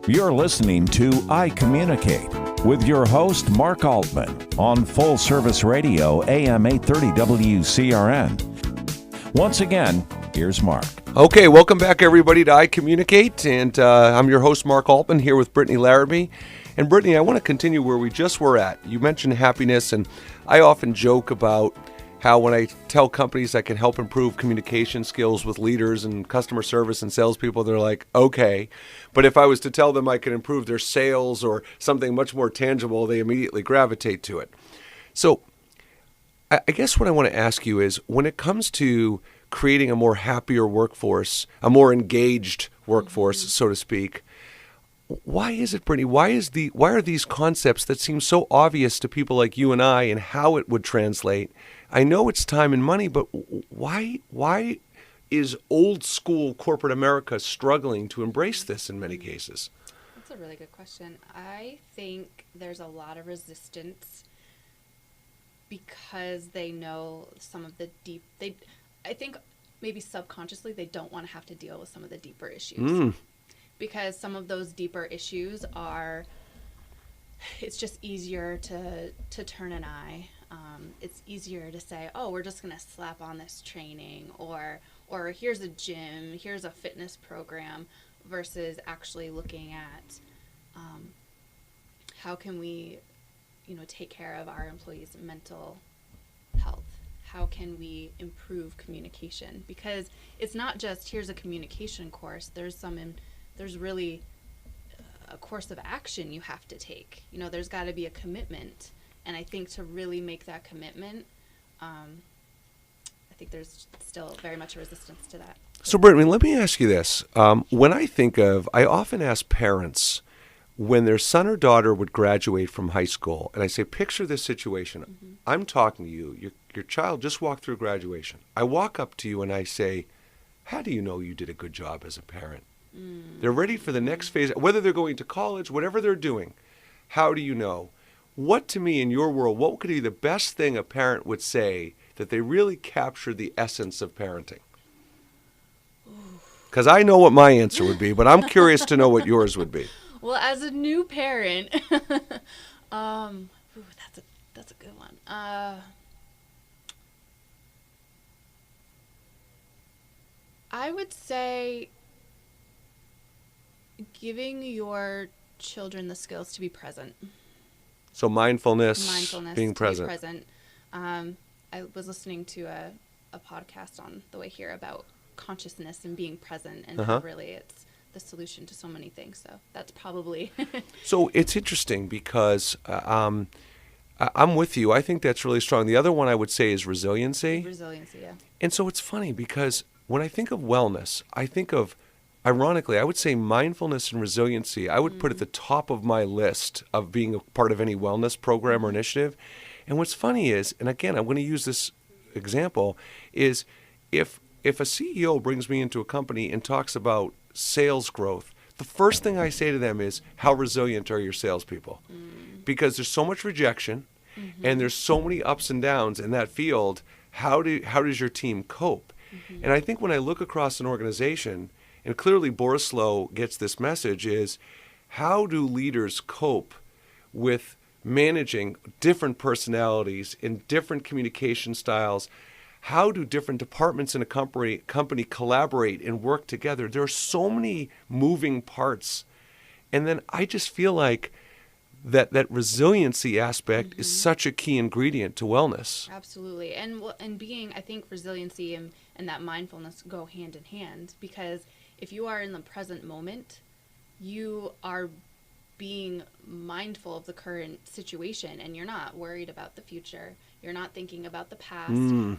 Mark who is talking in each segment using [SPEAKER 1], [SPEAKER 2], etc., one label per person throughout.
[SPEAKER 1] You're listening to iCommunicate with your host, Mark Altman, on Full Service Radio, AM 830 WCRN. Once again, here's Mark.
[SPEAKER 2] Okay, welcome back, everybody, to iCommunicate, and I'm your host, Mark Altman, here with Brittany Larrabee. And Brittany, I want to continue where we just were at. You mentioned happiness, and I often joke about how when I tell companies I can help improve communication skills with leaders and customer service and salespeople, they're like, okay. But if I was to tell them I can improve their sales or something much more tangible, they immediately gravitate to it. So I guess what I want to ask you is, when it comes to creating a more happier workforce, a more engaged workforce, so to speak, why is it, Brittany? Why are these concepts that seem so obvious to people like you and I and how it would translate? I know it's time and money, but why is old school corporate America struggling to embrace this in many cases?
[SPEAKER 3] That's a really good question. I think there's a lot of resistance because they know some of the I think maybe subconsciously they don't want to have to deal with some of the deeper issues. Because some of those deeper issues it's just easier to turn an eye. It's easier to say, oh, we're just going to slap on this training, or here's a gym, here's a fitness program, versus actually looking at how can we, take care of our employees' mental health. How can we improve communication? Because it's not just here's a communication course. There's really a course of action you have to take. There's got to be a commitment. And I think to really make that commitment, I think there's still very much a resistance to that.
[SPEAKER 2] So, Brittany, let me ask you this. When I often ask parents when their son or daughter would graduate from high school, and I say, picture this situation. Mm-hmm. I'm talking to you. Your child just walked through graduation. I walk up to you and I say, how do you know you did a good job as a parent? They're ready for the next phase, whether they're going to college, whatever they're doing. How do you know? What, to me, in your world, what could be the best thing a parent would say that they really capture the essence of parenting? Because I know what my answer would be, but I'm curious to know what yours would be.
[SPEAKER 3] Well, as a new parent, that's a good one. I would say giving your children the skills to be present.
[SPEAKER 2] So mindfulness being present.
[SPEAKER 3] I was listening to a podcast on the way here about consciousness and being present, and how really it's the solution to so many things. So that's probably...
[SPEAKER 2] So it's interesting because I'm with you. I think that's really strong. The other one I would say is resiliency.
[SPEAKER 3] Resiliency, yeah.
[SPEAKER 2] And so it's funny because when I think of wellness, I think of, ironically, I would say mindfulness and resiliency, I would put at the top of my list of being a part of any wellness program or initiative. And what's funny is, and again, I'm going to use this example, is if a CEO brings me into a company and talks about sales growth, the first thing I say to them is, how resilient are your salespeople? Because there's so much rejection and there's so many ups and downs in that field. How does your team cope? And I think when I look across an organization, and clearly Borislow gets this message, is how do leaders cope with managing different personalities and different communication styles? How do different departments in a company collaborate and work together? There are so many moving parts. And then I just feel like that resiliency aspect is such a key ingredient to wellness.
[SPEAKER 3] Absolutely. And being, I think resiliency and that mindfulness go hand in hand, because if you are in the present moment, you are being mindful of the current situation, and you're not worried about the future. You're not thinking about the past.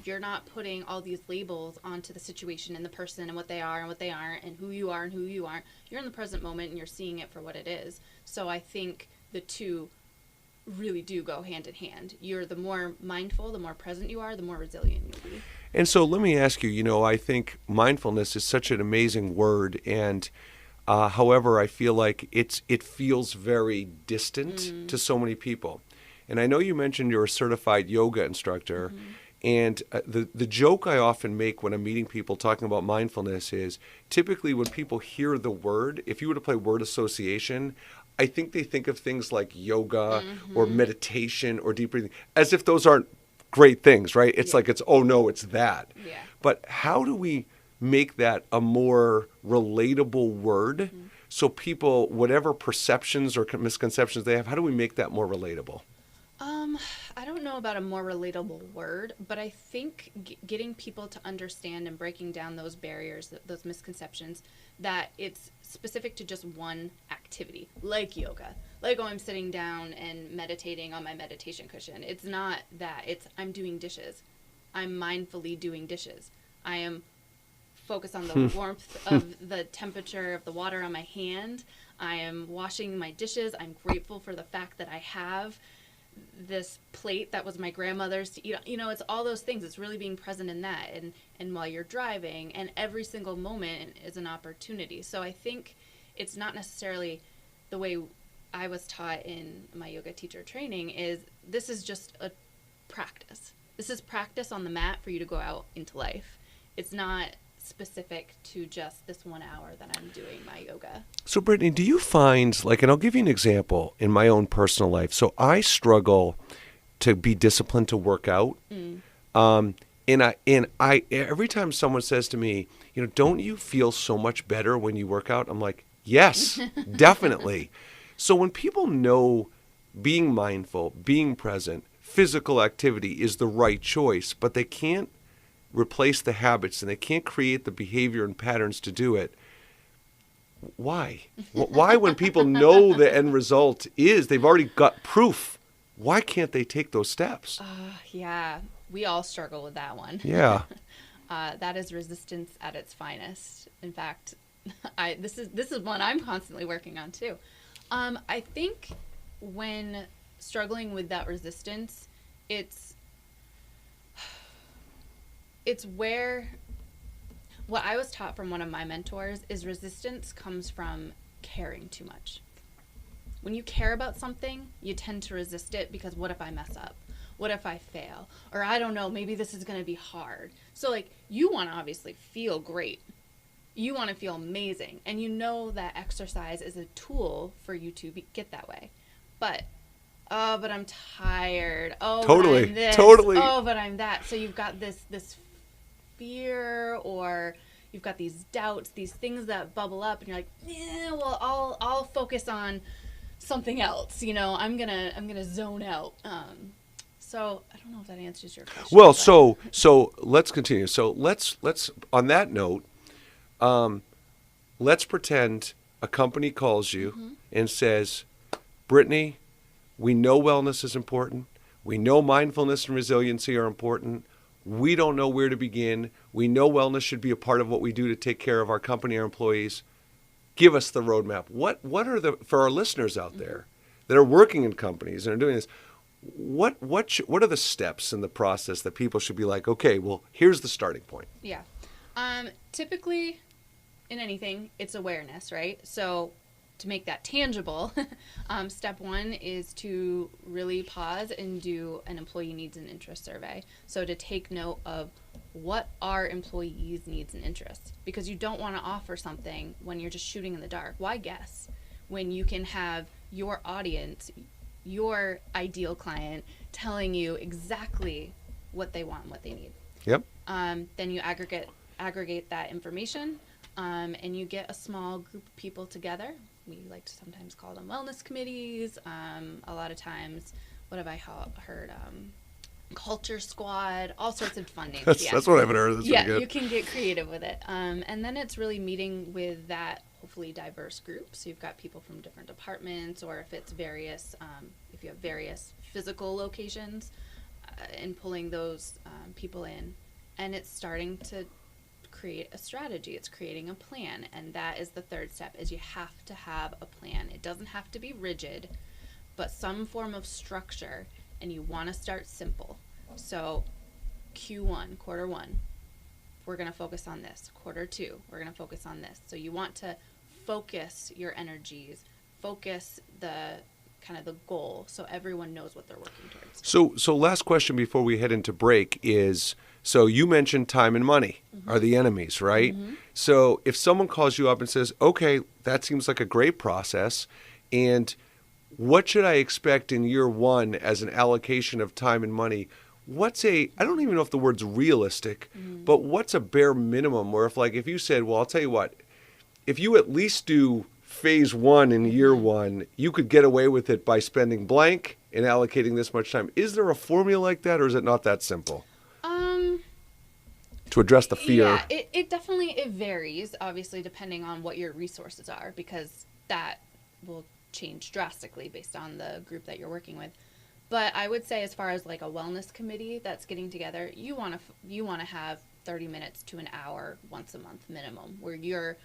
[SPEAKER 3] You're not putting all these labels onto the situation and the person and what they are and what they aren't and who you are and who you aren't. You're in the present moment and you're seeing it for what it is. So I think the two really do go hand in hand. You're the more mindful, the more present you are, the more resilient you'll be.
[SPEAKER 2] And so let me ask you, I think mindfulness is such an amazing word, and however, I feel like it feels very distant to so many people. And I know you mentioned you're a certified yoga instructor, And the joke I often make when I'm meeting people talking about mindfulness is typically when people hear the word, if you were to play word association, I think they think of things like yoga or meditation or deep breathing, as if those aren't great things, right? It's like oh no, it's that.
[SPEAKER 3] Yeah.
[SPEAKER 2] But how do we make that a more relatable word so people, whatever perceptions or misconceptions they have, how do we make that more relatable?
[SPEAKER 3] I don't know about a more relatable word, but I think getting people to understand and breaking down those barriers, those misconceptions, that it's specific to just one activity, like yoga. Like, oh, I'm sitting down and meditating on my meditation cushion. It's not that. It's I'm doing dishes. I'm mindfully doing dishes. I am focused on the warmth of the temperature of the water on my hand. I am washing my dishes. I'm grateful for the fact that I have this plate that was my grandmother's to eat. You know, it's all those things. It's really being present in that. And while you're driving, and every single moment is an opportunity. So I think it's not necessarily the way I was taught in my yoga teacher training is this is just a practice. This is practice on the mat for you to go out into life. It's not specific to just this 1 hour that I'm doing my yoga.
[SPEAKER 2] So, Brittany, do you find, like, and I'll give you an example in my own personal life. So I struggle to be disciplined to work out. And I every time someone says to me, you know, don't you feel so much better when you work out? I'm like, yes, definitely. So when people know being mindful, being present, physical activity is the right choice, but they can't replace the habits and they can't create the behavior and patterns to do it. Why? Why, when people know the end result is they've already got proof, why can't they take those steps?
[SPEAKER 3] Yeah, we all struggle with that one.
[SPEAKER 2] Yeah.
[SPEAKER 3] That is resistance at its finest. In fact, this is one I'm constantly working on too. I think when struggling with that resistance, it's where what I was taught from one of my mentors is resistance comes from caring too much. When you care about something, you tend to resist it because what if I mess up? What if I fail? Or I don't know, maybe this is going to be hard. So like you want to obviously feel great. You want to feel amazing. And you know that exercise is a tool for you to get that way. But I'm tired. Oh,
[SPEAKER 2] Totally.
[SPEAKER 3] but I'm this.
[SPEAKER 2] Totally.
[SPEAKER 3] Oh, but I'm that. So you've got this fear, or you've got these doubts, these things that bubble up, and you're like, yeah, well, I'll focus on something else. You know, I'm gonna zone out. So I don't know if that answers your question.
[SPEAKER 2] Well,
[SPEAKER 3] but...
[SPEAKER 2] so let's continue. So let's on that note, let's pretend a company calls you and says, Brittany, we know wellness is important. We know mindfulness and resiliency are important. We don't know where to begin. We know wellness should be a part of what we do to take care of our company, our employees. Give us the roadmap. What are for our listeners out there that are working in companies and are doing this, what are the steps in the process that people should be like, okay, well, here's the starting point?
[SPEAKER 3] Yeah. Typically in anything, it's awareness, right? So to make that tangible, step one is to really pause and do an employee needs and interest survey. So to take note of what are employees' needs and interests, because you don't want to offer something when you're just shooting in the dark. Why guess when you can have your audience, your ideal client, telling you exactly what they want and what they need?
[SPEAKER 2] Yep.
[SPEAKER 3] Then you aggregate that information, and you get a small group of people together. We like to sometimes call them wellness committees. A lot of times, what have I heard? Culture squad, all sorts of fun names.
[SPEAKER 2] That's what I've heard. That's really good.
[SPEAKER 3] You can get creative with it. And then it's really meeting with that hopefully diverse group. So you've got people from different departments, or if it's various, if you have various physical locations, and pulling those people in. And it's starting to create a strategy. It's creating a plan, and that is the third step, is you have to have a plan. It doesn't have to be rigid, but some form of structure, and you want to start simple. So Q1, quarter one, we're going to focus on this. Quarter two, we're going to focus on this. So you want to focus your energies, focus the kind of the goal, so everyone knows what they're working towards.
[SPEAKER 2] So last question before we head into break is, so you mentioned time and money are the enemies, right? So if someone calls you up and says, okay, that seems like a great process, and what should I expect in year one as an allocation of time and money? I don't even know if the word's realistic, but what's a bare minimum? Or if you said, well, I'll tell you what, if you at least do phase one in year one, you could get away with it by spending blank and allocating this much time. Is there a formula like that, or is it not that simple? To address the fear.
[SPEAKER 3] Yeah, it definitely varies, obviously, depending on what your resources are, because that will change drastically based on the group that you're working with. But I would say, as far as like a wellness committee that's getting together, you want to have 30 minutes to an hour once a month minimum, where you're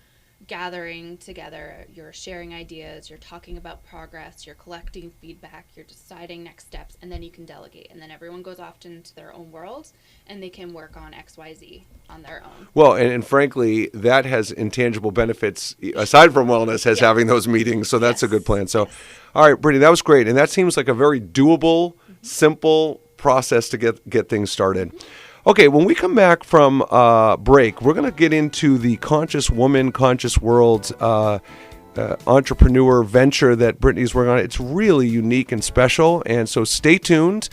[SPEAKER 3] gathering together, you're sharing ideas, you're talking about progress, you're collecting feedback, you're deciding next steps, and then you can delegate. And then everyone goes off into their own world, and they can work on XYZ on their own.
[SPEAKER 2] Well, and frankly, that has intangible benefits aside from wellness, having those meetings. So that's a good plan. So, all right, Brittany, that was great. And that seems like a very doable, simple process to get things started. Okay, when we come back from break, we're going to get into the Conscious Woman, Conscious World entrepreneur venture that Brittany's working on. It's really unique and special, and so stay tuned.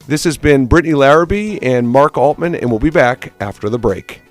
[SPEAKER 2] This has been Brittany Larrabee and Mark Altman, and we'll be back after the break.